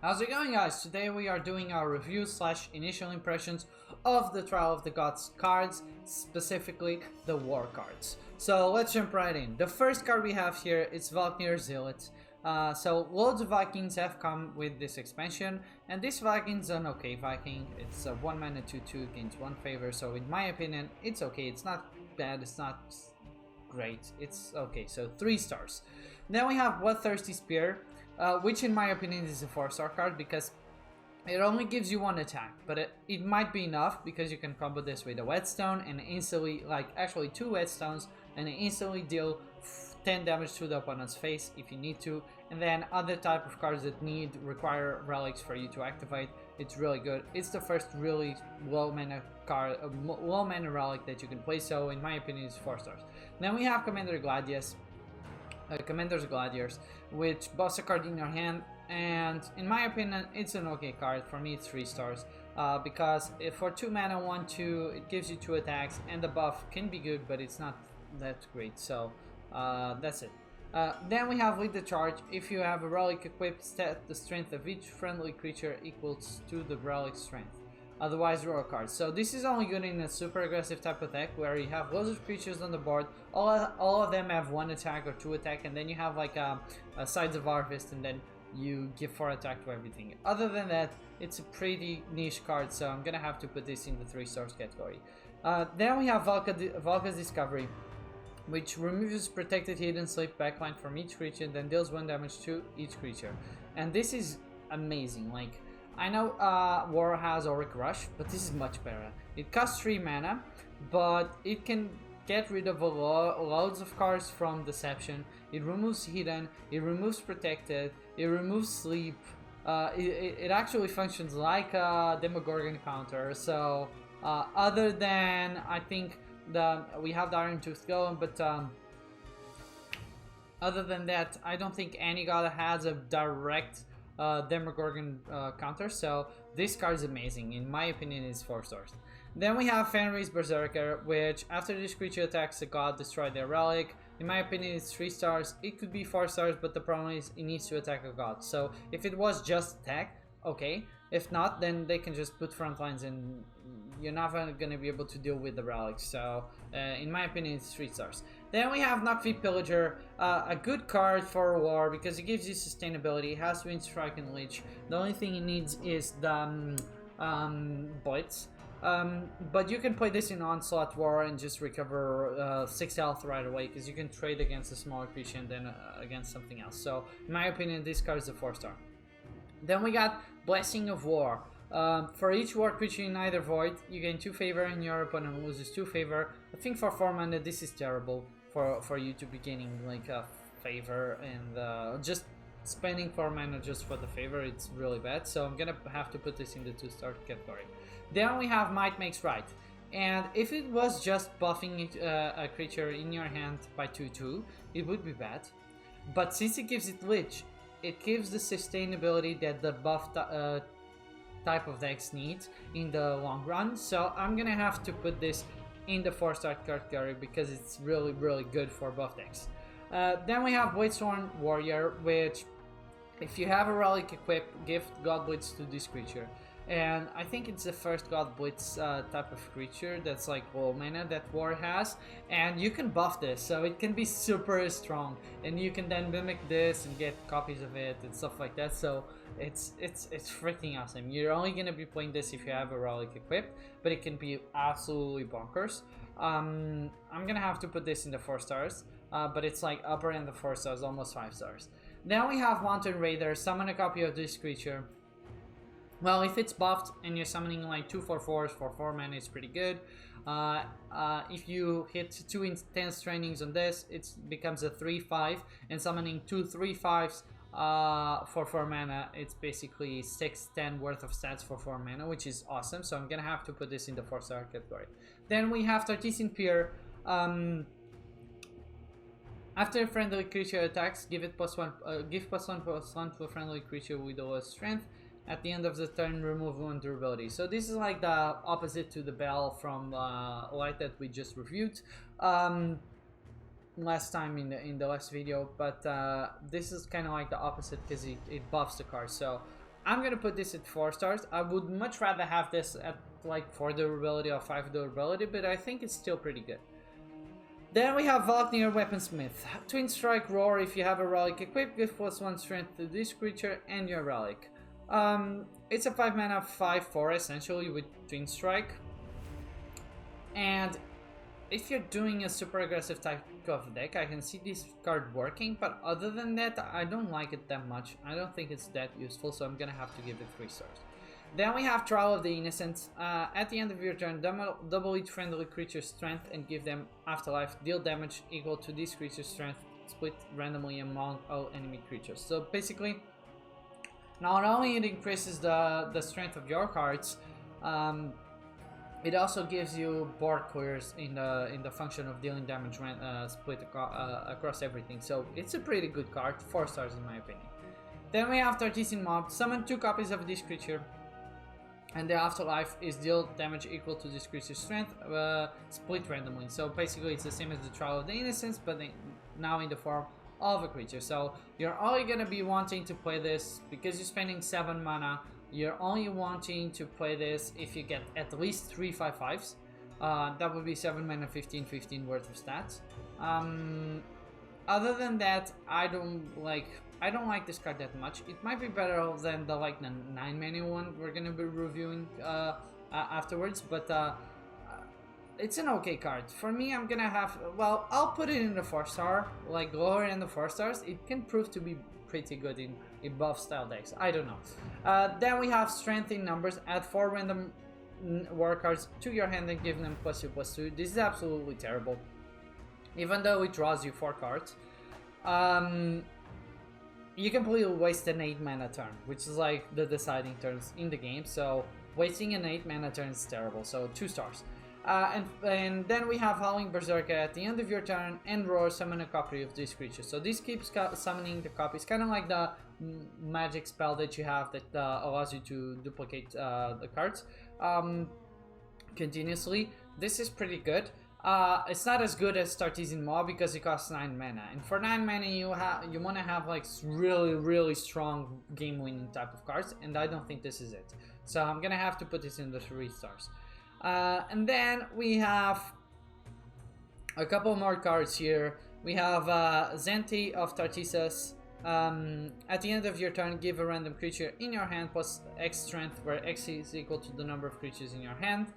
How's it going, guys? Today we are doing our review slash initial impressions of the Trial of the Gods cards, specifically the war cards. So let's jump right in. The first card we have here is Valkyr Zealot. So loads of Vikings have come with this expansion, and this Viking's an okay Viking. It's a 1 mana 2/2, gains 1 favor, so in my opinion it's okay. It's not bad, it's not great, it's okay, so 3 stars. Then we have Bloodthirsty Spear, which in my opinion is a 4-star card because it only gives you 1 attack, but it might be enough because you can combo this with a Whetstone and instantly, like actually 2 Whetstones, and instantly deal 10 damage to the opponent's face if you need to. And then other type of cards that require relics for you to activate, it's really good. It's the first really low mana card, low mana relic that you can play, so in my opinion it's 4 stars. Then we have Commander Gladius. Commander's Gladius, which buffs a card in your hand, and in my opinion it's an okay card. For me it's 3 stars because for 2 mana 1/2 it gives you 2 attacks, and the buff can be good but it's not that great, so that's it. Then we have Lead the Charge. If you have a relic equipped, set the strength of each friendly creature equals to the relic strength, otherwise draw a card. So this is only good in a super aggressive type of deck where you have loads of creatures on the board, all of them have 1 attack or 2 attack, and then you have like a Sides of Harvest, and then you give 4 attack to everything. Other than that, it's a pretty niche card, so I'm gonna have to put this in the 3 stars category. Then we have Vodkas Discovery, which removes protected hidden sleep backline from each creature, then deals 1 damage to each creature. And this is amazing. Like, I know War has Auric Rush, but this is much better. It costs 3 mana, but it can get rid of loads of cards from Deception. It removes Hidden, it removes Protected, it removes Sleep. It actually functions like a Demogorgon counter. So other than, I think, we have the Iron Tooth going, but other than that, I don't think any god has a direct Demogorgon counter, so this card is amazing. In my opinion, it's 4 stars. Then we have Fenris Berserker, which after this creature attacks a god, destroy their relic. In my opinion, it's 3 stars. It could be 4 stars, but the problem is it needs to attack a god. So if it was just attack, okay. If not, then they can just put front lines and you're not going to be able to deal with the relics. So in my opinion, it's 3 stars. Then we have Knockfeet Pillager, a good card for war because it gives you sustainability. It has Wind Strike and Leech. The only thing it needs is the Blitz. But you can play this in Onslaught War and just recover 6 health right away because you can trade against a smaller creature and then against something else. So in my opinion, this card is a 4 star. Then we got Blessing of War. For each war creature in either void, you gain 2 favor and your opponent loses 2 favor. I think for 4 mana this is terrible for you to be gaining like a favor, and just spending 4 mana just for the favor, it's really bad. So I'm gonna have to put this in the 2-star category. Then we have Might Makes Right. And if it was just buffing a creature in your hand by 2/2, it would be bad. But since it gives it Lich, it gives the sustainability that the buff type of decks need in the long run. So I'm gonna have to put this in the 4-star category because it's really good for buff decks. Then we have Bladesworn Warrior, which if you have a relic equipped, give God Blitz to this creature. And I think it's the first God Blitz type of creature that's like low mana that War has, and you can buff this, so it can be super strong, and you can then mimic this and get copies of it and stuff like that. So it's freaking awesome. You're only gonna be playing this if you have a relic equipped, but it can be absolutely bonkers. I'm gonna have to put this in the 4 stars, but it's like upper end of 4 stars, almost 5 stars. Then we have Mountain Raider. Summon a copy of this creature. Well, if it's buffed and you're summoning like 2 4/4s for 4 mana, it's pretty good. If you hit 2 intense trainings on this, it becomes a 3/5, and summoning 2 3/5s for 4 mana, it's basically 6-10 worth of stats for 4 mana, which is awesome. So I'm gonna have to put this in the 4-star category. Then we have Tortillas In Pier. After a friendly creature attacks, give +1/+1 to a friendly creature with the lowest strength. At the end of the turn, remove 1 durability. So this is like the opposite to the Bell from Light that we just reviewed last time in the last video. But this is kind of like the opposite because it buffs the card. So I'm gonna put this at 4 stars. I would much rather have this at like 4 durability or 5 durability, but I think it's still pretty good. Then we have Vagabond Weaponsmith. Twin Strike Roar, if you have a relic equipped, give +1 strength to this creature and your relic. It's a 5 mana 5/4 essentially with Twin Strike. And if you're doing a super aggressive type of deck, I can see this card working, but other than that, I don't like it that much. I don't think it's that useful, so I'm gonna have to give it 3 stars. Then we have Trial of the Innocence. At the end of your turn, double each friendly creature's strength and give them Afterlife. Deal damage equal to this creature's strength, split randomly among all enemy creatures. So basically, not only it increases the strength of your cards, it also gives you board clears in the function of dealing damage split across everything. So it's a pretty good card, 4 stars in my opinion. Then we have Tartissas Mob. Summon 2 copies of this creature, and the Afterlife is deal damage equal to this creature's strength, split randomly. So basically it's the same as the Trial of the Innocence, but now in the form of a creature. So you're only gonna be wanting to play this because you're spending 7 mana. You're only wanting to play this if you get at least 3 5/5s. That would be 7 mana, 15/15 worth of stats. Other than that, I don't like this card that much. It might be better than the 9 mana one we're gonna be reviewing afterwards, but it's an okay card. For me, I'm gonna have, well, I'll put it in the 4 star, like lower in the 4 stars. It can prove to be pretty good in buff style decks. I don't know. Then we have Strength in Numbers. Add 4 random war cards to your hand and give them +2/+2. This is absolutely terrible. Even though it draws you 4 cards, you completely waste an 8 mana turn, which is like the deciding turns in the game. So wasting an 8 mana turn is terrible. So 2 stars. And then we have Howling Berserker. At the end of your turn, and Roar, summon a copy of this creature. So this keeps summoning the copies, kind of like the magic spell that you have that allows you to duplicate the cards continuously. This is pretty good. It's not as good as Tartissas Mob because it costs 9 mana, and for 9 mana you want to have like really strong game-winning type of cards, and I don't think this is it. So I'm gonna have to put this in the 3 stars. And then we have a couple more cards here. We have Zeta of Tartissas. At the end of your turn, give a random creature in your hand +X strength, where X is equal to the number of creatures in your hand.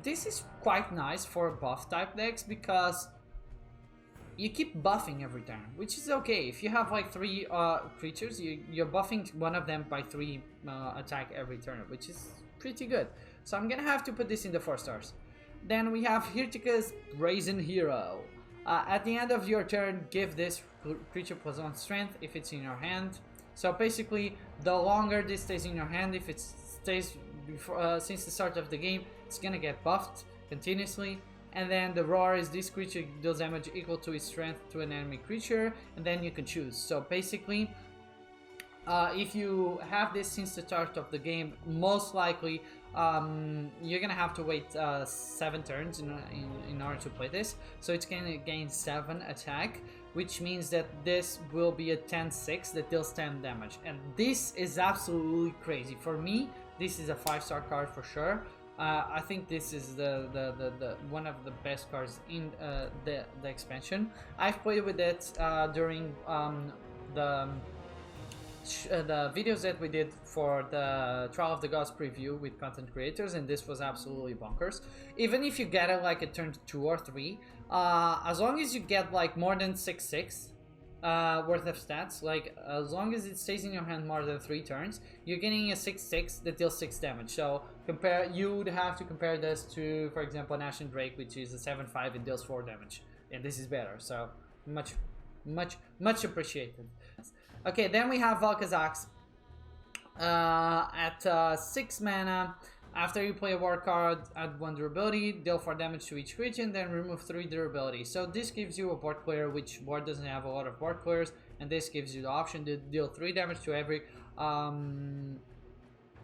This is quite nice for buff type decks because you keep buffing every turn, which is okay. If you have like 3 creatures, you're buffing one of them by 3 attack every turn, which is pretty good. So I'm gonna have to put this in the 4 stars. Then we have Hirtika's Razon Hero. At the end of your turn, give this creature +1 strength if it's in your hand. So basically, the longer this stays in your hand, if it stays before, since the start of the game, it's gonna get buffed continuously. And then the Roar is this creature deals damage equal to its strength to an enemy creature, and then you can choose. So basically, if you have this since the start of the game, most likely you're gonna have to wait 7 turns in order to play this. So it's gonna gain 7 attack, which means that this will be a 10/6 that deals 10 damage, and this is absolutely crazy. For me, this is a 5-star card for sure. I think this is the one of the best cards in the expansion. I've played with it during the videos that we did for the Trial of the Gods preview with content creators, and this was absolutely bonkers. Even if you get it like a turn 2 or 3, as long as you get like more than 6/6 worth of stats, like as long as it stays in your hand more than 3 turns, you're getting a 6/6 that deals 6 damage. So you would have to compare this to, for example, an Ashen Drake, which is a 7/5 and deals 4 damage, and this is better. So much appreciated. Okay, then we have Volca Zx. At 6 mana, after you play a war card, add 1 durability, deal 4 damage to each creature, and then remove 3 durability. So this gives you a board clear, which board doesn't have a lot of board clears, and this gives you the option to deal 3 damage to every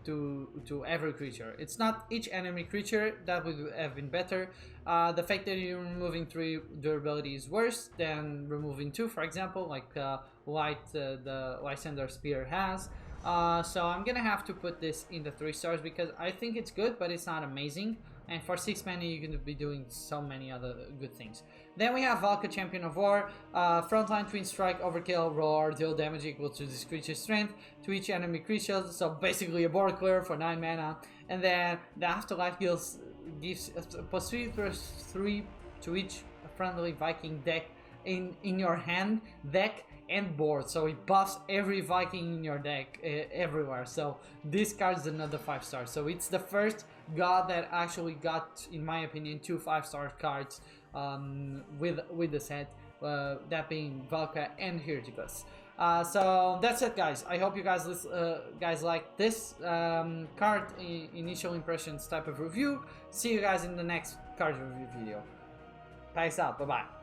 to every creature. It's not each enemy creature, that would have been better. The fact that you're removing 3 durability is worse than removing 2, for example, like the Lysander Spear has. So I'm gonna have to put this in the 3 stars because I think it's good, but it's not amazing. And for 6 mana, you're gonna be doing so many other good things. Then we have Volca, Champion of War. Frontline Twin Strike, Overkill, Roar, deal damage equal to this creature's strength to each enemy creature. So basically a board clear for 9 mana. And then the Afterlife gives +3/+3 to each friendly Viking deck in your hand, deck, and board. So it buffs every Viking in your deck everywhere. So this card is another 5 stars. So it's the first god that actually got, in my opinion, 2 5-star cards with the set. That being Volca and Heretikus. So that's it, guys. I hope you guys like this card initial impressions type of review. See you guys in the next card review video. Peace out. Bye bye.